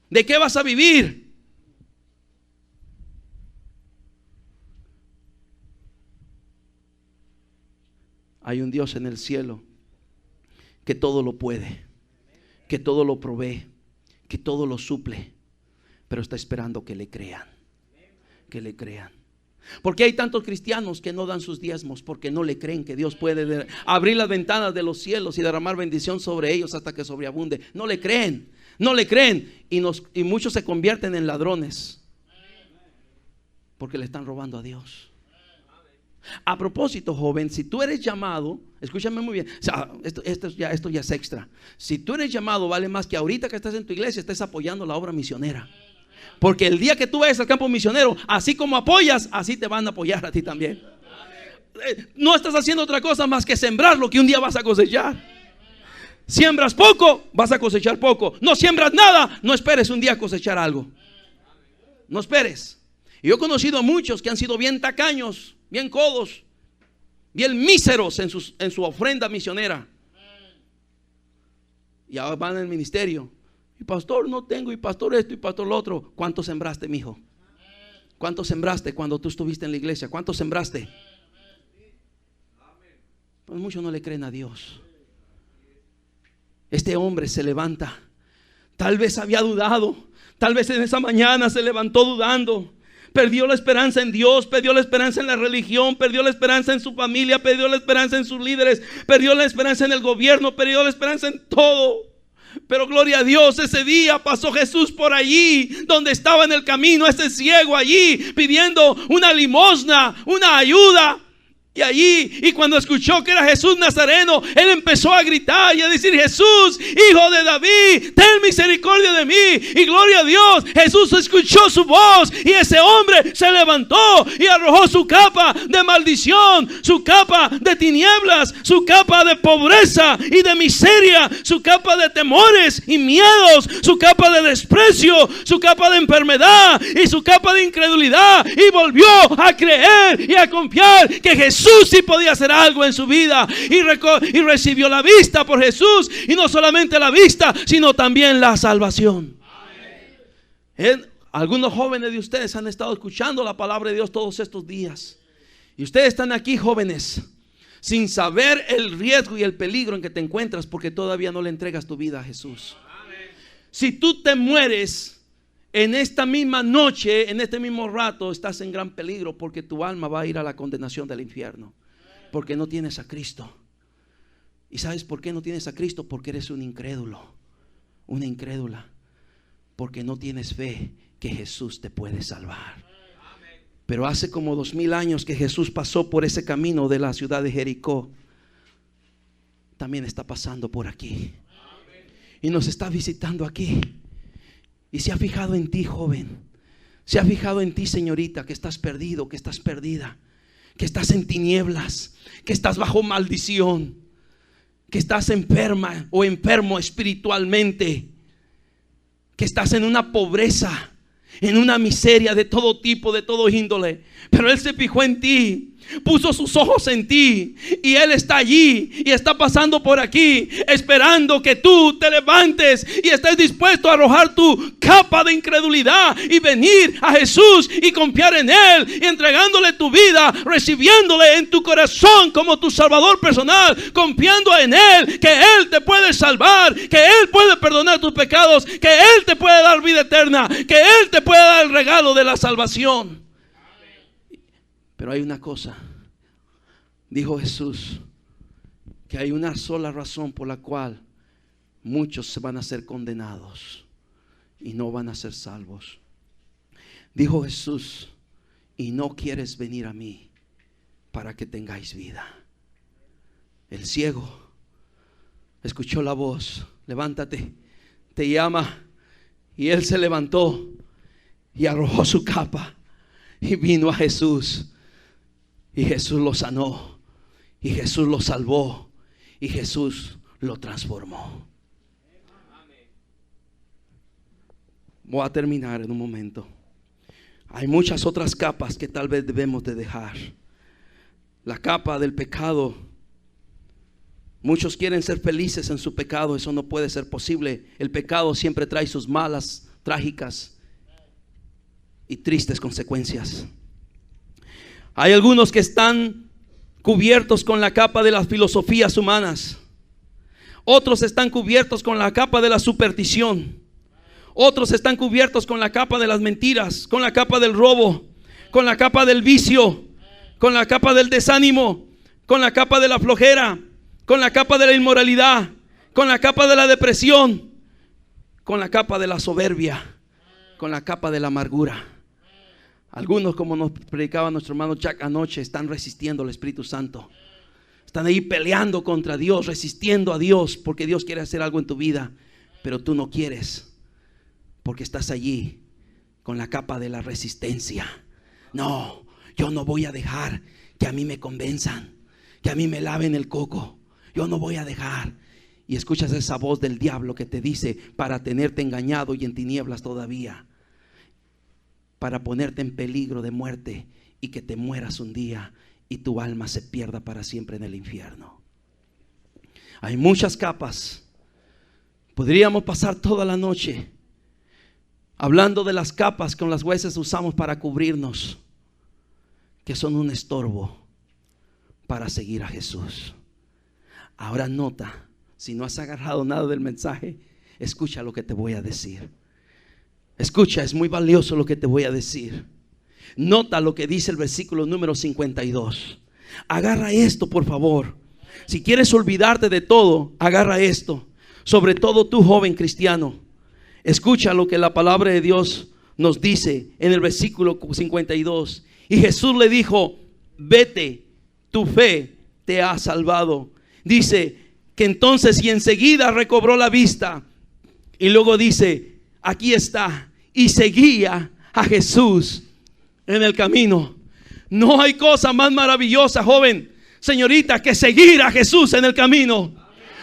¿De qué vas a vivir? Hay un Dios en el cielo que todo lo puede, que todo lo provee, que todo lo suple, pero está esperando que le crean. Que le crean. Porque hay tantos cristianos que no dan sus diezmos porque no le creen que Dios puede abrir las ventanas de los cielos y derramar bendición sobre ellos hasta que sobreabunde. No le creen, no le creen. Y muchos se convierten en ladrones porque le están robando a Dios. A propósito, joven, si tú eres llamado, escúchame muy bien, o sea, esto ya es extra. Si tú eres llamado, vale más que ahorita que estás en tu iglesia estés apoyando la obra misionera. Porque el día que tú vayas al campo misionero, así como apoyas, así te van a apoyar a ti también. No estás haciendo otra cosa más que sembrar lo que un día vas a cosechar. Siembras poco, vas a cosechar poco. No siembras nada, no esperes un día cosechar algo. No esperes. Y yo he conocido a muchos que han sido bien tacaños, bien codos, bien míseros en su ofrenda misionera. Y ahora van al ministerio. Y pastor, no tengo, y pastor esto, y pastor lo otro. ¿Cuánto sembraste, mijo? ¿Cuánto sembraste cuando tú estuviste en la iglesia? ¿Cuánto sembraste? Pues muchos no le creen a Dios. Este hombre se levanta. Tal vez había dudado. Tal vez en esa mañana se levantó dudando. Perdió la esperanza en Dios, perdió la esperanza en la religión, perdió la esperanza en su familia, perdió la esperanza en sus líderes, perdió la esperanza en el gobierno, perdió la esperanza en todo. Pero gloria a Dios, ese día pasó Jesús por allí, donde estaba en el camino ese ciego allí, pidiendo una limosna, una ayuda. Y cuando escuchó que era Jesús Nazareno, él empezó a gritar y a decir: Jesús, hijo de David, ten misericordia de mí. Y gloria a Dios, Jesús escuchó su voz y ese hombre se levantó y arrojó su capa de maldición, su capa de tinieblas, su capa de pobreza y de miseria, su capa de temores y miedos, su capa de desprecio, su capa de enfermedad y su capa de incredulidad, y volvió a creer y a confiar que Jesús sí podía hacer algo en su vida, y recibió la vista por Jesús, y no solamente la vista, sino también la salvación. Algunos jóvenes de ustedes han estado escuchando la palabra de Dios todos estos días, y ustedes están aquí, jóvenes, sin saber el riesgo y el peligro en que te encuentras, porque todavía no le entregas tu vida a Jesús. Si tú te mueres en esta misma noche, en este mismo rato, estás en gran peligro, porque tu alma va a ir a la condenación del infierno, porque no tienes a Cristo. ¿Y sabes por qué no tienes a Cristo? Porque eres un incrédulo, una incrédula, porque no tienes fe que Jesús te puede salvar. Pero hace como 2000 años que Jesús pasó por ese camino de la ciudad de Jericó. También está pasando por aquí y nos está visitando aquí. Y se ha fijado en ti, joven. Se ha fijado en ti, señorita, que estás perdido, que estás perdida, que estás en tinieblas, que estás bajo maldición, que estás enferma o enfermo espiritualmente, que estás en una pobreza, en una miseria de todo tipo, de todo índole. Pero Él se fijó en ti, puso sus ojos en ti, y Él está allí y está pasando por aquí, esperando que tú te levantes y estés dispuesto a arrojar tu capa de incredulidad y venir a Jesús y confiar en Él, y entregándole tu vida, recibiéndole en tu corazón como tu Salvador personal, confiando en Él, que Él te puede salvar, que Él puede perdonar tus pecados, que Él te puede dar vida eterna, que Él te puede dar el regalo de la salvación. Pero hay una cosa, dijo Jesús, que hay una sola razón por la cual muchos se van a ser condenados y no van a ser salvos. Dijo Jesús: y no quieres venir a mí para que tengáis vida. El ciego escuchó la voz: levántate, te llama. Y él se levantó y arrojó su capa y vino a Jesús. Y Jesús lo sanó, y Jesús lo salvó, y Jesús lo transformó. Voy a terminar en un momento. Hay muchas otras capas que tal vez debemos de dejar. La capa del pecado. Muchos quieren ser felices en su pecado. Eso no puede ser posible. El pecado siempre trae sus malas, trágicas y tristes consecuencias. Hay algunos que están cubiertos con la capa de las filosofías humanas. Otros están cubiertos con la capa de la superstición. Otros están cubiertos con la capa de las mentiras, con la capa del robo, con la capa del vicio, con la capa del desánimo, con la capa de la flojera, con la capa de la inmoralidad, con la capa de la depresión, con la capa de la soberbia, con la capa de la amargura. Algunos, como nos predicaba nuestro hermano Jack anoche, están resistiendo al Espíritu Santo. Están ahí peleando contra Dios, resistiendo a Dios, porque Dios quiere hacer algo en tu vida, pero tú no quieres, porque estás allí con la capa de la resistencia. No, yo no voy a dejar que a mí me convenzan, que a mí me laven el coco. Yo no voy a dejar. Y escuchas esa voz del diablo que te dice, para tenerte engañado y en tinieblas todavía, para ponerte en peligro de muerte y que te mueras un día y tu alma se pierda para siempre en el infierno. Hay muchas capas. Podríamos pasar toda la noche hablando de las capas que con las veces usamos para cubrirnos, que son un estorbo para seguir a Jesús. Ahora nota, si no has agarrado nada del mensaje, escucha lo que te voy a decir. Escucha, es muy valioso lo que te voy a decir. Nota lo que dice el versículo número 52. Agarra esto, por favor. Si quieres olvidarte de todo, agarra esto. Sobre todo tú, joven cristiano, escucha lo que la palabra de Dios nos dice en el versículo 52. Y Jesús le dijo: vete, tu fe te ha salvado. Dice que entonces y enseguida recobró la vista. Y luego dice, aquí está, y seguía a Jesús en el camino. No hay cosa más maravillosa, joven, señorita, que seguir a Jesús en el camino.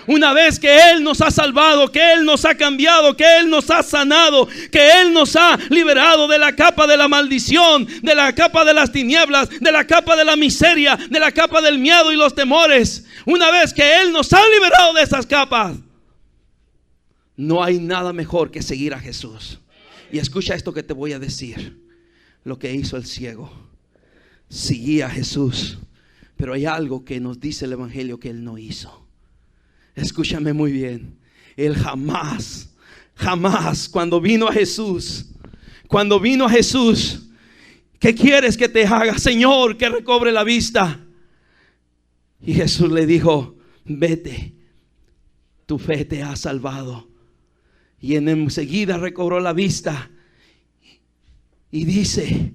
Una vez que Él nos ha salvado, que Él nos ha cambiado, que Él nos ha sanado, que Él nos ha liberado de la capa de la maldición, de la capa de las tinieblas, de la capa de la miseria, de la capa del miedo y los temores. Una vez que Él nos ha liberado de esas capas, no hay nada mejor que seguir a Jesús. Y escucha esto que te voy a decir. Lo que hizo el ciego, seguía a Jesús, pero hay algo que nos dice el evangelio que Él no hizo. Escúchame muy bien. Él jamás, cuando vino a Jesús, ¿qué quieres que te haga? Señor, que recobre la vista. Y Jesús le dijo: vete, tu fe te ha salvado. Y enseguida recobró la vista. Y dice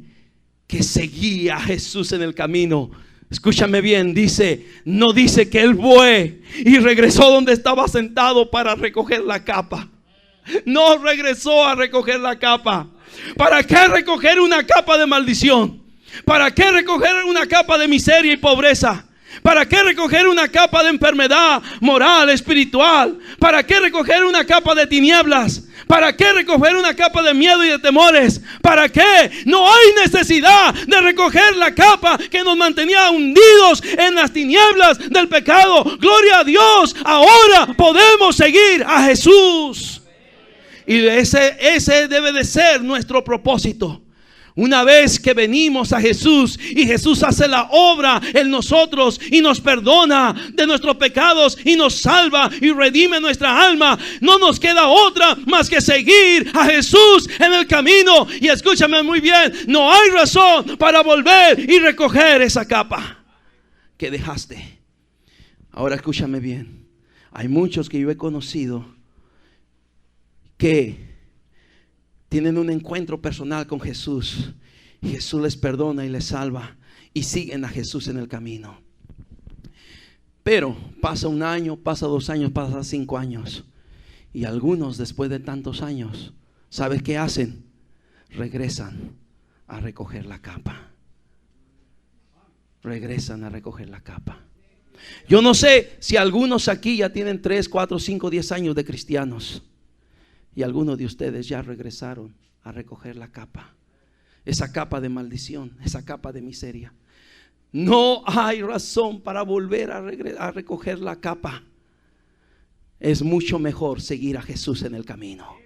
que seguía a Jesús en el camino. Escúchame bien, no dice que él fue y regresó donde estaba sentado para recoger la capa. No regresó a recoger la capa. ¿Para qué recoger una capa de maldición? ¿Para qué recoger una capa de miseria y pobreza? ¿Para qué recoger una capa de enfermedad moral, espiritual? ¿Para qué recoger una capa de tinieblas? ¿Para qué recoger una capa de miedo y de temores? ¿Para qué? No hay necesidad de recoger la capa que nos mantenía hundidos en las tinieblas del pecado. Gloria a Dios, ahora podemos seguir a Jesús. Y ese debe de ser nuestro propósito. Una vez que venimos a Jesús y Jesús hace la obra en nosotros y nos perdona de nuestros pecados y nos salva y redime nuestra alma, no nos queda otra más que seguir a Jesús en el camino. Y escúchame muy bien, no hay razón para volver y recoger esa capa que dejaste. Ahora escúchame bien, hay muchos que yo he conocido que tienen un encuentro personal con Jesús y Jesús les perdona y les salva y siguen a Jesús en el camino. Pero pasa un año, pasa 2 años, pasa 5 años y algunos después de tantos años, ¿sabes qué hacen? Regresan a recoger la capa. Regresan a recoger la capa. Yo no sé si algunos aquí ya tienen 3, 4, 5, 10 años de cristianos. Y algunos de ustedes ya regresaron a recoger la capa. Esa capa de maldición, esa capa de miseria. No hay razón para volver a recoger la capa. Es mucho mejor seguir a Jesús en el camino.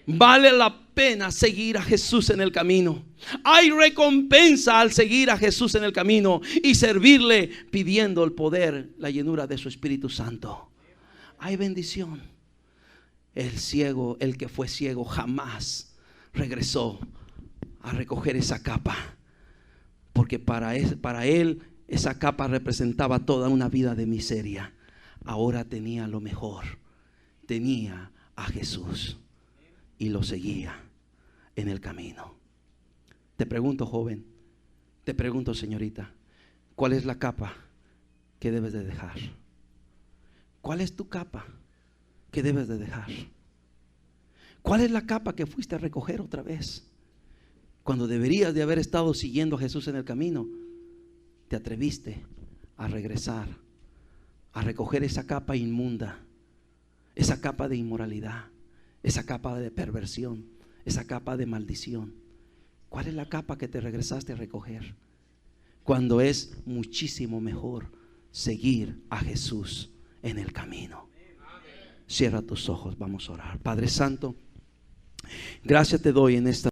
Vale la pena seguir a Jesús en el camino. Hay recompensa al seguir a Jesús en el camino y servirle pidiendo el poder, la llenura de su Espíritu Santo. Hay bendición. El que fue ciego jamás regresó a recoger esa capa, porque para él esa capa representaba toda una vida de miseria. Ahora tenía lo mejor, tenía a Jesús y lo seguía en el camino. Te pregunto, joven, te pregunto, señorita, ¿cuál es la capa que debes de dejar? ¿Cuál es tu capa que debes de dejar? ¿Cuál es la capa que fuiste a recoger otra vez? Cuando deberías de haber estado siguiendo a Jesús en el camino, te atreviste a regresar, a recoger esa capa inmunda, esa capa de inmoralidad, esa capa de perversión, esa capa de maldición. ¿Cuál es la capa que te regresaste a recoger? Cuando es muchísimo mejor seguir a Jesús en el camino. Cierra tus ojos, vamos a orar. Padre Santo, Gracias te doy en esta